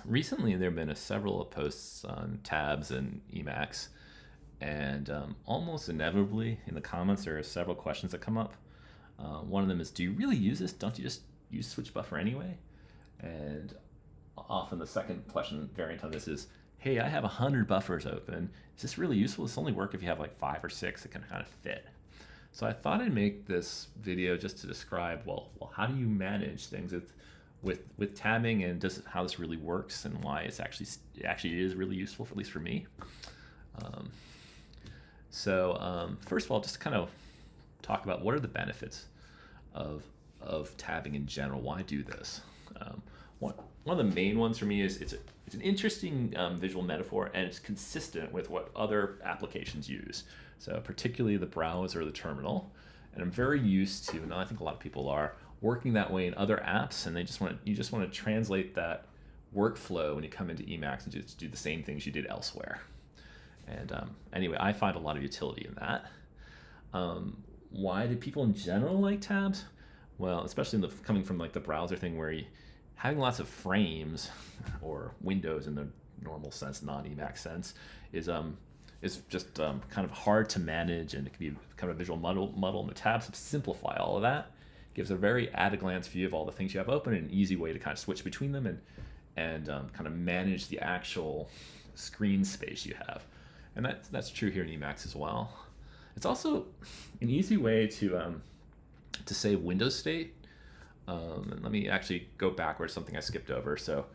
Recently, there have been several posts on tabs and emacs, and almost inevitably in the comments there are several questions that come up. One of them is, do you really use this? Don't you just use switch buffer anyway? And often the second question variant on this is, hey, I have 100 buffers open. Is this really useful? This only work if you have like 5 or 6 that can kind of fit. So I thought I'd make this video just to describe, well, how do you manage things with tabbing, and how this really works, and why it actually is really useful, at least for me. Um, First of all, just kind of talk about what are the benefits of tabbing in general. Why do this? One of the main ones for me is it's an interesting visual metaphor, and it's consistent with what other applications use. So particularly the browser or the terminal. And I'm very used to, and I think a lot of people are, working that way in other apps, and you just want to translate that workflow when you come into Emacs and just do the same things you did elsewhere. And anyway, I find a lot of utility in that. Why do people in general like tabs? Well, especially coming from like the browser thing, where having lots of frames or windows in the normal sense, non-Emacs sense, is just kind of hard to manage, and it can be kind of a visual muddle. And the tabs simplify all of that. Gives a very at-a-glance view of all the things you have open, and an easy way to kind of switch between them and kind of manage the actual screen space you have. And that's true here in Emacs as well. It's also an easy way to save Windows state. And let me actually go backwards, something I skipped over. So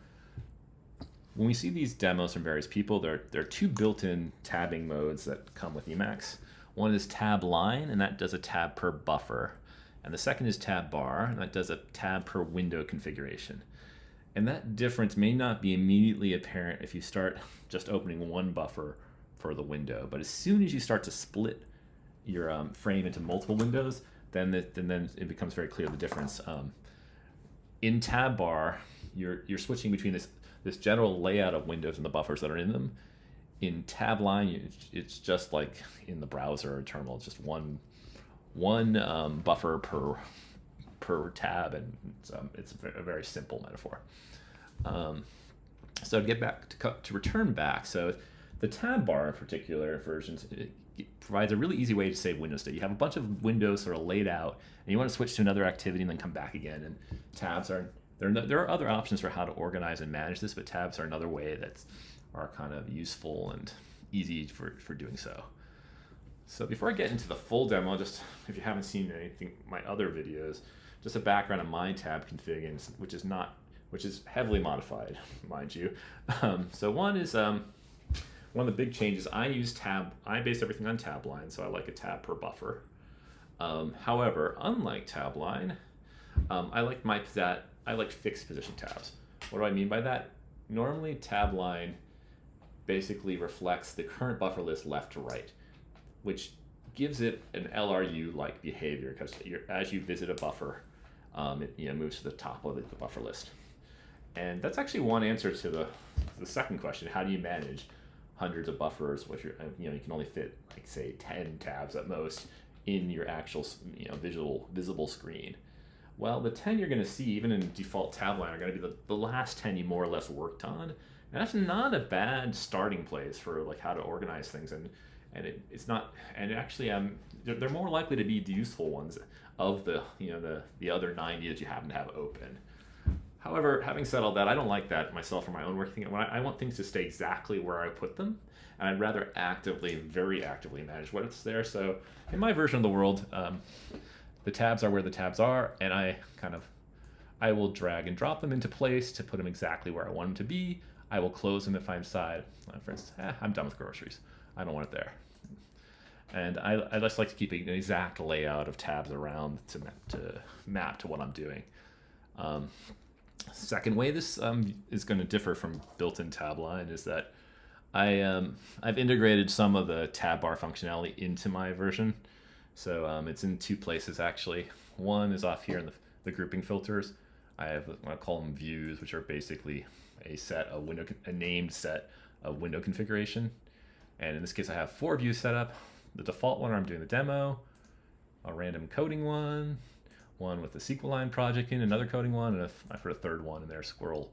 when we see these demos from various people, there are 2 built-in tabbing modes that come with Emacs. One is tab line, and that does a tab per buffer. And the second is tab bar, and that does a tab per window configuration. And that difference may not be immediately apparent if you start just opening one buffer for the window. But as soon as you start to split your frame into multiple windows, then it becomes very clear the difference. In tab bar, you're switching between this general layout of windows and the buffers that are in them. In tab line, it's just like in the browser or terminal. It's just one buffer per tab, and it's a very simple metaphor. So to get back to return back, so the tab bar in particular versions, it provides a really easy way to save window state. You have a bunch of windows sort of laid out, and you want to switch to another activity and then come back again. And tabs there are other options for how to organize and manage this, but tabs are another way that are kind of useful and easy for doing so. So before I get into the full demo, just if you haven't seen anything, my other videos, just a background on my tab config, which is heavily modified, mind you. So one of the big changes, I base everything on tab line, so I like a tab per buffer. However, unlike tab line, I like fixed position tabs. What do I mean by that? Normally tab line basically reflects the current buffer list left to right, which gives it an LRU-like behavior, because as you visit a buffer, it moves to the top of the buffer list. And that's actually one answer to the second question: how do you manage hundreds of buffers, which you can only fit, like, say 10 tabs at most in your actual visible screen? Well, the 10 you're going to see, even in default tab line, are going to be the last 10 you more or less worked on. And that's not a bad starting place for like how to organize things, and it's not, and actually they're more likely to be the useful ones of the other 90 that you happen to have open. However, having said all that, I don't like that myself for my own work. I want things to stay exactly where I put them, and I'd rather very actively manage what's there. So in my version of the world, the tabs are where the tabs are, and I will drag and drop them into place to put them exactly where I want them to be. I will close them if I decide, for instance, I'm done with groceries. I don't want it there. And I just like to keep an exact layout of tabs around to map to what I'm doing. Second way this is going to differ from built-in tab line is that I've integrated some of the tab bar functionality into my version. So it's in 2 places actually. One is off here in the grouping filters. I call them views, which are basically a named set of window configuration. And in this case, I have 4 views set up. The default one where I'm doing the demo, a random coding one with the SQL line project in, another coding one, and I put a third one in there, squirrel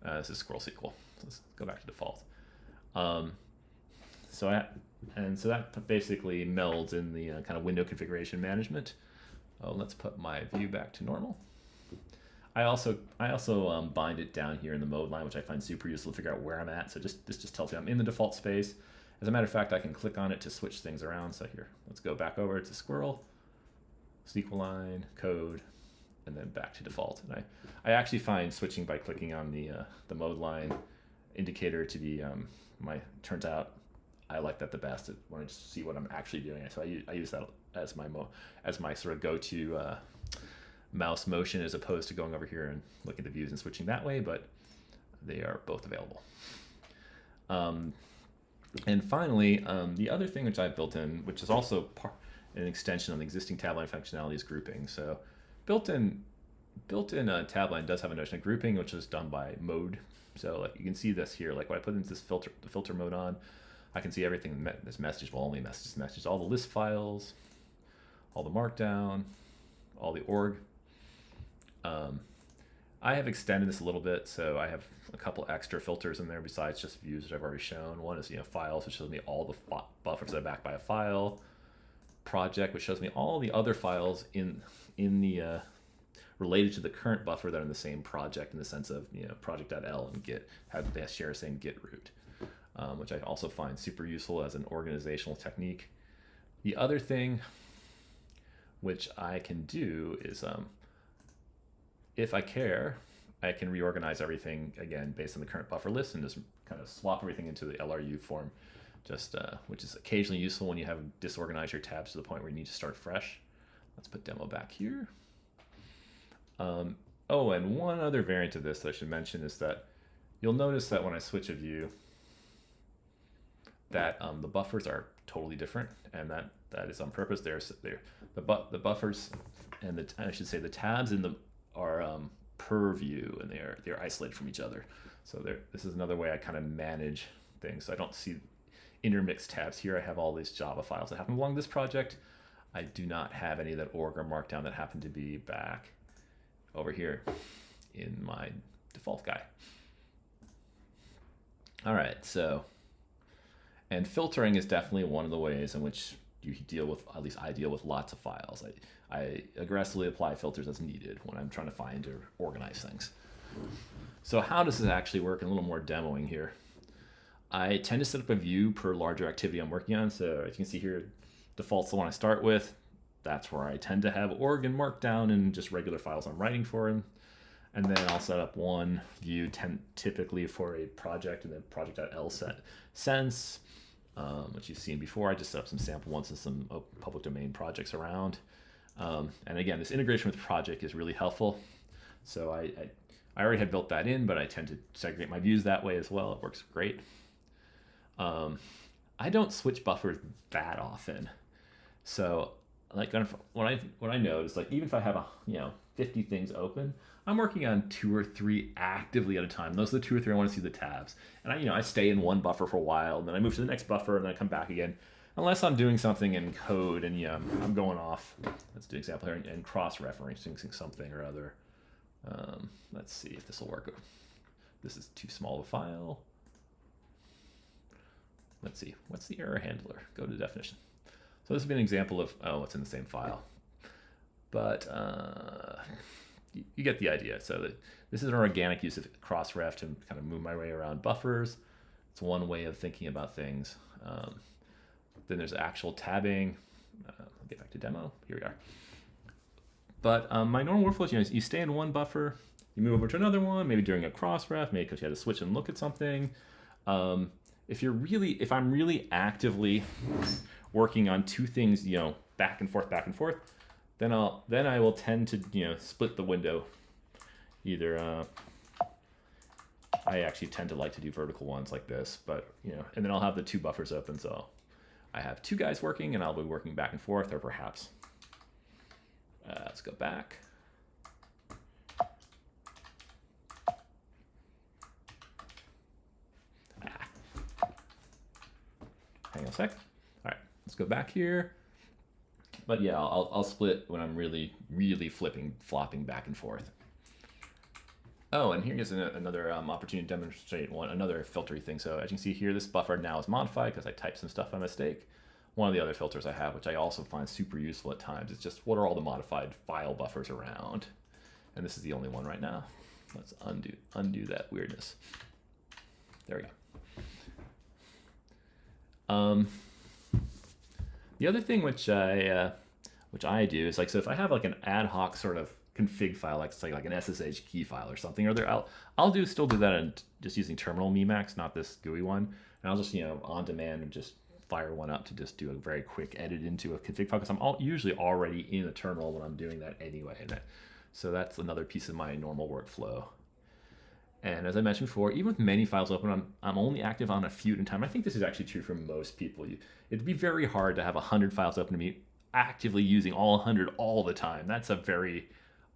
This is scroll SQL. Let's go back to default. So that basically melds in the kind of window configuration management. Oh, let's put my view back to normal. I also bind it down here in the mode line, which I find super useful to figure out where I'm at. So this just tells me I'm in the default space. As a matter of fact, I can click on it to switch things around. So here, let's go back over to squirrel, SQL line, code, and then back to default. And I actually find switching by clicking on the mode line indicator to be turns out I like that the best when I just see what I'm actually doing. So I use that as my sort of go-to mouse motion, as opposed to going over here and looking at the views and switching that way, but they are both available. And finally, the other thing which I've built in, which is also an extension on the existing tabline functionality, is grouping. So built-in tabline does have a notion of grouping, which is done by mode. So like you can see this here, like when I put in the filter mode on, I can see everything, this message, well, only messages, all the list files, all the markdown, all the org. I have extended this a little bit, so I have a couple extra filters in there besides just views that I've already shown. One is files, which shows me all the buffers that are backed by a file. Project, which shows me all the other files in the related to the current buffer that are in the same project, in the sense of project.l and git have they share the same git root, which I also find super useful as an organizational technique. The other thing which I can do is if I care, I can reorganize everything again based on the current buffer list and just kind of swap everything into the LRU form, which is occasionally useful when you have disorganized your tabs to the point where you need to start fresh. Let's put demo back here. Oh, and one other variant of this that I should mention is that you'll notice that when I switch a view, that the buffers are totally different, and that is on purpose. The buffers and I should say the tabs in the are per view, and they're isolated from each other. So this is another way I kind of manage things. So I don't see intermixed tabs here. I have all these Java files that happen along this project. I do not have any of that org or markdown that happen to be back over here in my default guy. All right, and filtering is definitely one of the ways in which you deal with, at least I deal with, lots of files. I aggressively apply filters as needed when I'm trying to find or organize things. So how does this actually work? And a little more demoing here. I tend to set up a view per larger activity I'm working on. So as you can see here, default's the one I start with. That's where I tend to have org and markdown and just regular files I'm writing for. And then I'll set up one view typically for a project, and then project.l sense, which you've seen before. I just set up some sample ones and some public domain projects around. And again, this integration with project is really helpful. So I already had built that in, but I tend to segregate my views that way as well. It works great. I don't switch buffers that often. So like when I notice, like even if I have 50 things open, I'm working on 2 or 3 actively at a time. Those are the 2 or 3 I want to see the tabs. And I stay in one buffer for a while, and then I move to the next buffer, and then I come back again. Unless I'm doing something in code and I'm going off. Let's do an example here and cross-referencing something or other. Let's see if this will work. This is too small of a file. Let's see, what's the error handler? Go to definition. So this would be an example of, it's in the same file. But you get the idea. So this is an organic use of cross-ref to kind of move my way around buffers. It's one way of thinking about things. Then there's actual tabbing. I'll get back to demo. Here we are. But my normal workflow is, you stay in one buffer, you move over to another one, maybe during a cross-ref, maybe because you had to switch and look at something. If I'm really actively working on 2 things, back and forth, then I will tend to split the window. Either I actually tend to like to do vertical ones like this, but and then I'll have the 2 buffers open, so I have 2 guys working, and I'll be working back and forth, or perhaps let's go back. Hang on a sec. All right, let's go back here. But yeah, I'll split when I'm really flopping back and forth. Oh, and here's another opportunity to demonstrate another filtering thing. So as you can see here, this buffer now is modified because I typed some stuff by mistake. One of the other filters I have, which I also find super useful at times, is just what are all the modified file buffers around? And this is the only one right now. Let's undo that weirdness. There we go. The other thing which I do is like, so if I have like an ad hoc sort of config file, like say like an SSH key file or something, or there, I'll still do that in just using terminal emacs, not this GUI one, and I'll just on demand and just fire one up to just do a very quick edit into a config file because I'm usually already in a terminal when I'm doing that anyway, so that's another piece of my normal workflow. And as I mentioned before, even with many files open, I'm only active on a few at a time. I think this is actually true for most people. It'd be very hard to have 100 files open to be actively using all 100 all the time. That's a very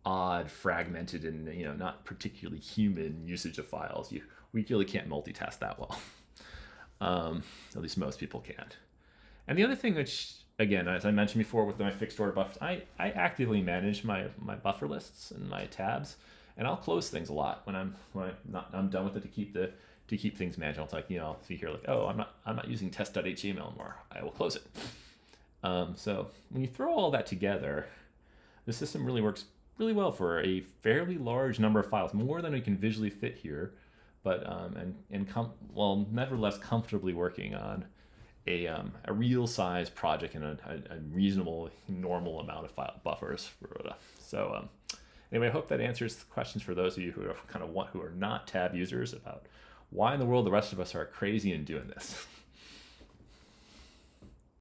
odd, fragmented, and not particularly human usage of files. We really can't multitask that well. At least most people can't. And the other thing, which again, as I mentioned before, with my fixed order buffers, I actively manage my buffer lists and my tabs, and I'll close things a lot when I'm done with it to keep things manageable. It's like I'll see here like, oh, I'm not using test.html anymore. I will close it. So when you throw all that together, the system really works really well for a fairly large number of files, more than we can visually fit here, but nevertheless comfortably working on a real size project and a reasonable normal amount of file buffers. So anyway, I hope that answers the questions for those of you who are who are not tab users about why in the world the rest of us are crazy in doing this.